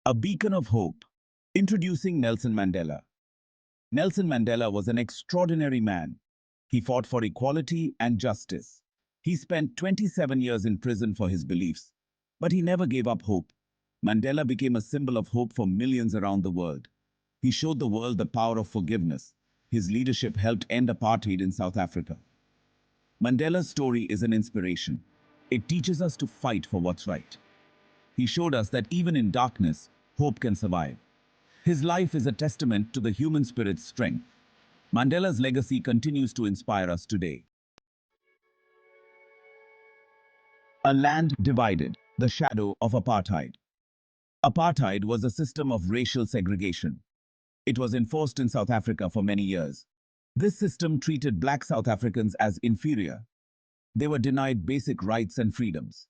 A beacon of hope. Introducing Nelson Mandela. Nelson Mandela was an extraordinary man. He fought for equality and justice. He spent 27 years in prison for his beliefs, but he never gave up hope. Mandela became a symbol of hope for millions around the world. He showed the world the power of forgiveness. His leadership helped end apartheid in South Africa. Mandela's story is an inspiration. It teaches us to fight for what's right. He showed us that even in darkness, hope can survive. His life is a testament to the human spirit's strength. Mandela's legacy continues to inspire us today. A land divided, the shadow of apartheid. Apartheid was a system of racial segregation. It was enforced in South Africa for many years. This system treated black South Africans as inferior. They were denied basic rights and freedoms.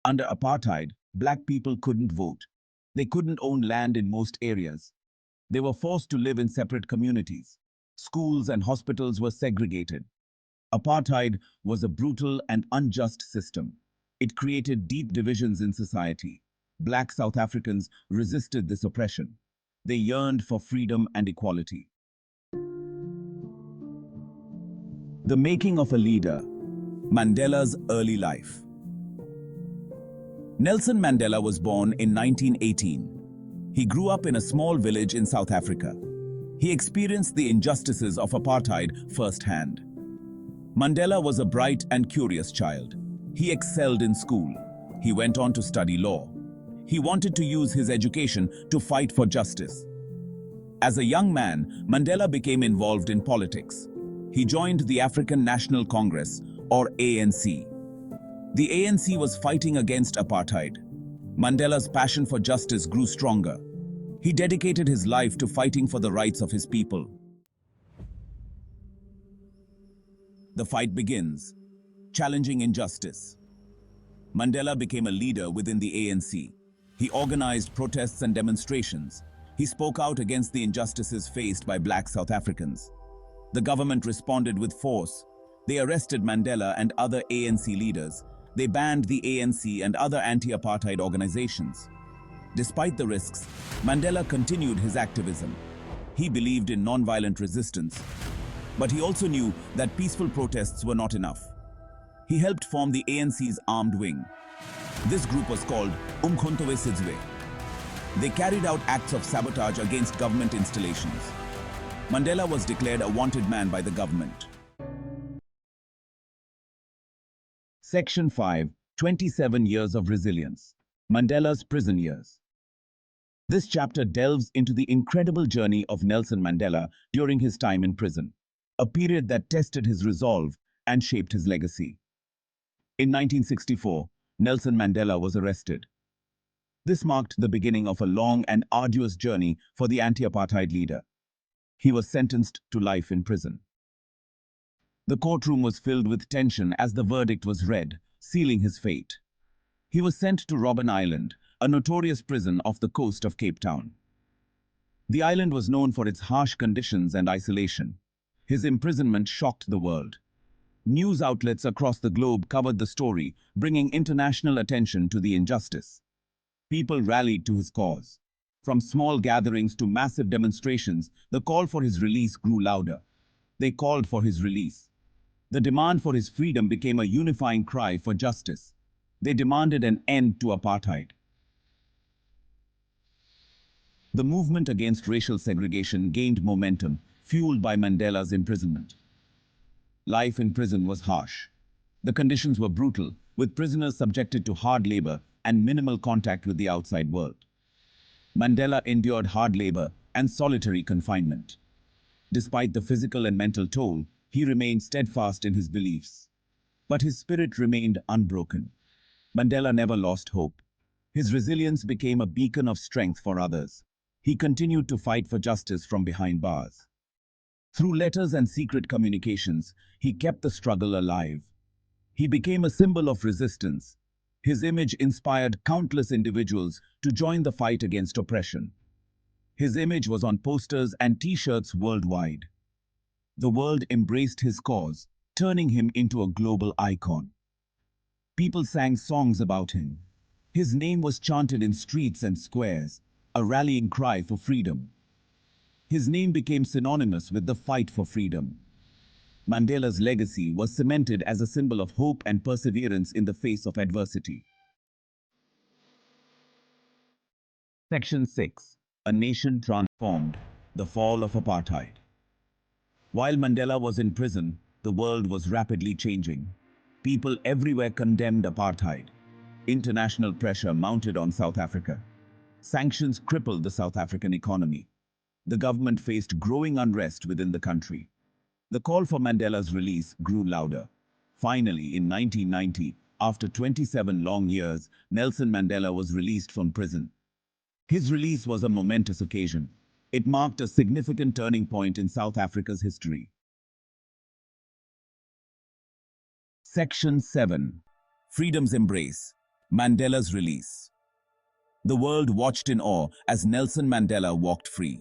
Under apartheid, black people couldn't vote. They couldn't own land in most areas. They were forced to live in separate communities. Schools and hospitals were segregated. Apartheid was a brutal and unjust system. It created deep divisions in society. Black South Africans resisted this oppression. They yearned for freedom and equality. The making of a leader. Mandela's early life. Nelson Mandela was born in 1918. He grew up in a small village in South Africa. He experienced the injustices of apartheid firsthand. Mandela was a bright and curious child. He excelled in school. He went on to study law. He wanted to use his education to fight for justice. As a young man, Mandela became involved in politics. He joined the African National Congress, or ANC. The ANC was fighting against apartheid. Mandela's passion for justice grew stronger. He dedicated his life to fighting for the rights of his people. The fight begins, challenging injustice. Mandela became a leader within the ANC. He organized protests and demonstrations. He spoke out against the injustices faced by black South Africans. The government responded with force. They arrested Mandela and other ANC leaders. They banned the ANC and other anti-apartheid organizations. Despite the risks, Mandela continued his activism. He believed in non-violent resistance, but he also knew that peaceful protests were not enough. He helped form the ANC's armed wing. This group was called Umkhonto we Sizwe. They carried out acts of sabotage against government installations. Mandela was declared a wanted man by the government. Section 5. 27 Years of Resilience. Mandela's Prison Years. This chapter delves into the incredible journey of Nelson Mandela during his time in prison, a period that tested his resolve and shaped his legacy. In 1964, Nelson Mandela was arrested. This marked the beginning of a long and arduous journey for the anti-apartheid leader. He was sentenced to life in prison. The courtroom was filled with tension as the verdict was read, sealing his fate. He was sent to Robben Island, a notorious prison off the coast of Cape Town. The island was known for its harsh conditions and isolation. His imprisonment shocked the world. News outlets across the globe covered the story, bringing international attention to the injustice. People rallied to his cause. From small gatherings to massive demonstrations, the call for his release grew louder. They called for his release. The demand for his freedom became a unifying cry for justice. They demanded an end to apartheid. The movement against racial segregation gained momentum, fueled by Mandela's imprisonment. Life in prison was harsh. The conditions were brutal, with prisoners subjected to hard labor and minimal contact with the outside world. Mandela endured hard labor and solitary confinement. Despite the physical and mental toll, he remained steadfast in his beliefs. But his spirit remained unbroken. Mandela never lost hope. His resilience became a beacon of strength for others. He continued to fight for justice from behind bars. Through letters and secret communications, he kept the struggle alive. He became a symbol of resistance. His image inspired countless individuals to join the fight against oppression. His image was on posters and t-shirts worldwide. The world embraced his cause, turning him into a global icon. People sang songs about him. His name was chanted in streets and squares, a rallying cry for freedom. His name became synonymous with the fight for freedom. Mandela's legacy was cemented as a symbol of hope and perseverance in the face of adversity. Section 6. A Nation Transformed. The Fall of Apartheid. While Mandela was in prison, the world was rapidly changing. People everywhere condemned apartheid. International pressure mounted on South Africa. Sanctions crippled the South African economy. The government faced growing unrest within the country. The call for Mandela's release grew louder. Finally, in 1990, after 27 long years, Nelson Mandela was released from prison. His release was a momentous occasion. It marked a significant turning point in South Africa's history. Section 7. Freedom's Embrace. Mandela's Release. The world watched in awe as Nelson Mandela walked free.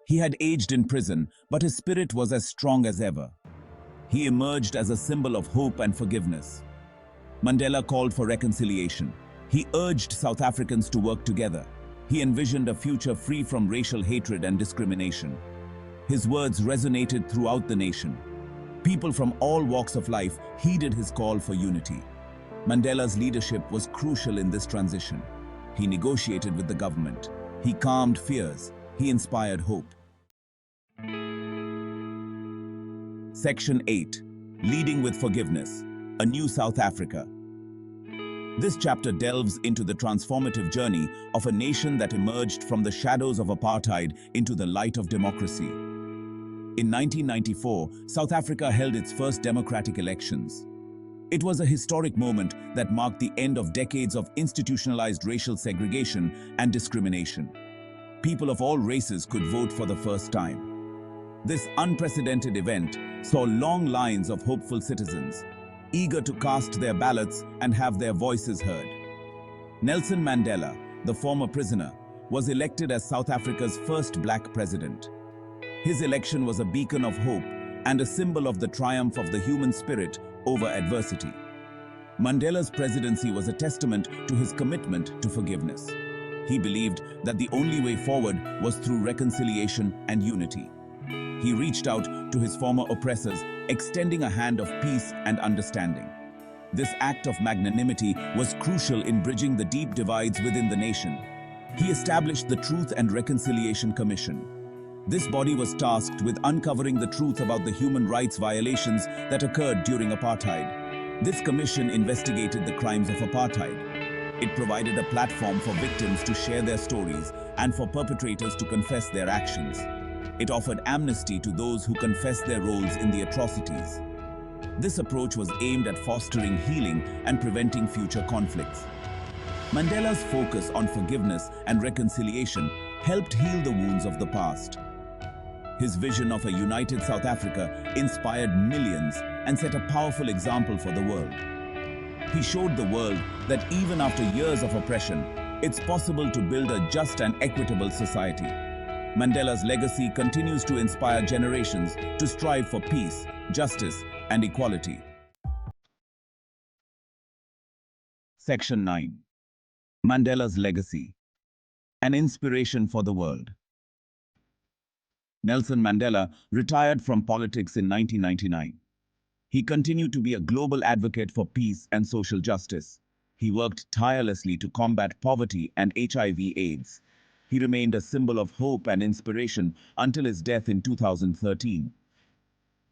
He had aged in prison, but his spirit was as strong as ever. He emerged as a symbol of hope and forgiveness. Mandela called for reconciliation. He urged South Africans to work together. He envisioned a future free from racial hatred and discrimination. His words resonated throughout the nation. People from all walks of life heeded his call for unity. Mandela's leadership was crucial in this transition. He negotiated with the government. He calmed fears. He inspired hope. Section 8. Leading with Forgiveness. A New South Africa. This chapter delves into the transformative journey of a nation that emerged from the shadows of apartheid into the light of democracy. In 1994, South Africa held its first democratic elections. It was a historic moment that marked the end of decades of institutionalized racial segregation and discrimination. People of all races could vote for the first time. This unprecedented event saw long lines of hopeful citizens, eager to cast their ballots and have their voices heard. Nelson Mandela, the former prisoner, was elected as South Africa's first black president. His election was a beacon of hope and a symbol of the triumph of the human spirit over adversity. Mandela's presidency was a testament to his commitment to forgiveness. He believed that the only way forward was through reconciliation and unity. He reached out to his former oppressors, extending a hand of peace and understanding. This act of magnanimity was crucial in bridging the deep divides within the nation. He established the Truth and Reconciliation Commission. This body was tasked with uncovering the truth about the human rights violations that occurred during apartheid. This commission investigated the crimes of apartheid. It provided a platform for victims to share their stories and for perpetrators to confess their actions. It offered amnesty to those who confessed their roles in the atrocities. This approach was aimed at fostering healing and preventing future conflicts. Mandela's focus on forgiveness and reconciliation helped heal the wounds of the past. His vision of a united South Africa inspired millions and set a powerful example for the world. He showed the world that even after years of oppression, it's possible to build a just and equitable society. Mandela's legacy continues to inspire generations to strive for peace, justice, and equality. Section 9. Mandela's Legacy. An inspiration for the world. Nelson Mandela retired from politics in 1999. He continued to be a global advocate for peace and social justice. He worked tirelessly to combat poverty and HIV/AIDS. He remained a symbol of hope and inspiration until his death in 2013.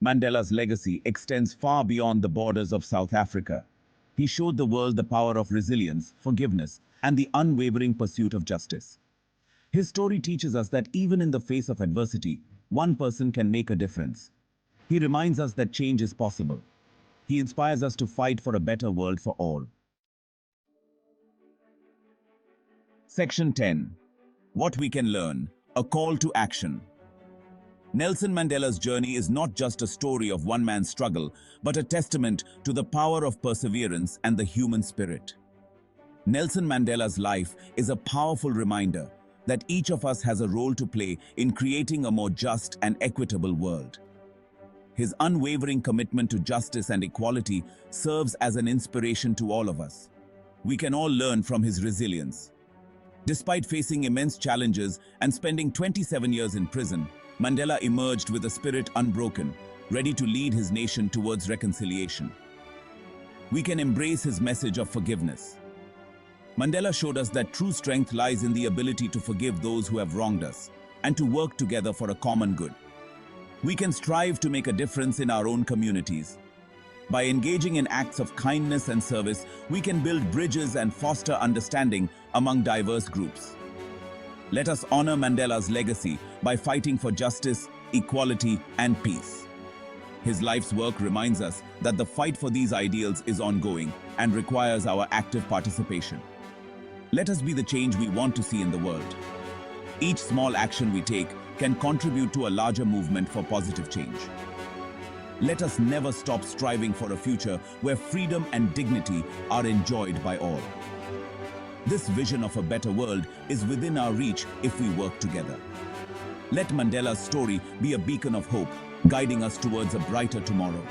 Mandela's legacy extends far beyond the borders of South Africa. He showed the world the power of resilience, forgiveness, and the unwavering pursuit of justice. His story teaches us that even in the face of adversity, one person can make a difference. He reminds us that change is possible. He inspires us to fight for a better world for all. Section 10. What we can learn. A call to action. Nelson Mandela's journey is not just a story of one man's struggle, but a testament to the power of perseverance and the human spirit. Nelson Mandela's life is a powerful reminder that each of us has a role to play in creating a more just and equitable world. His unwavering commitment to justice and equality serves as an inspiration to all of us. We can all learn from his resilience. Despite facing immense challenges and spending 27 years in prison, Mandela emerged with a spirit unbroken, ready to lead his nation towards reconciliation. We can embrace his message of forgiveness. Mandela showed us that true strength lies in the ability to forgive those who have wronged us and to work together for a common good. We can strive to make a difference in our own communities. By engaging in acts of kindness and service, we can build bridges and foster understanding among diverse groups. Let us honor Mandela's legacy by fighting for justice, equality, and peace. His life's work reminds us that the fight for these ideals is ongoing and requires our active participation. Let us be the change we want to see in the world. Each small action we take can contribute to a larger movement for positive change. Let us never stop striving for a future where freedom and dignity are enjoyed by all. This vision of a better world is within our reach if we work together. Let Mandela's story be a beacon of hope, guiding us towards a brighter tomorrow.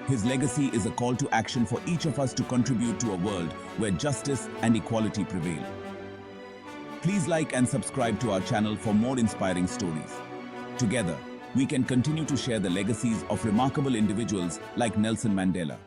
His legacy is a call to action for each of us to contribute to a world where justice and equality prevail. Please like and subscribe to our channel for more inspiring stories. Together, we can continue to share the legacies of remarkable individuals like Nelson Mandela.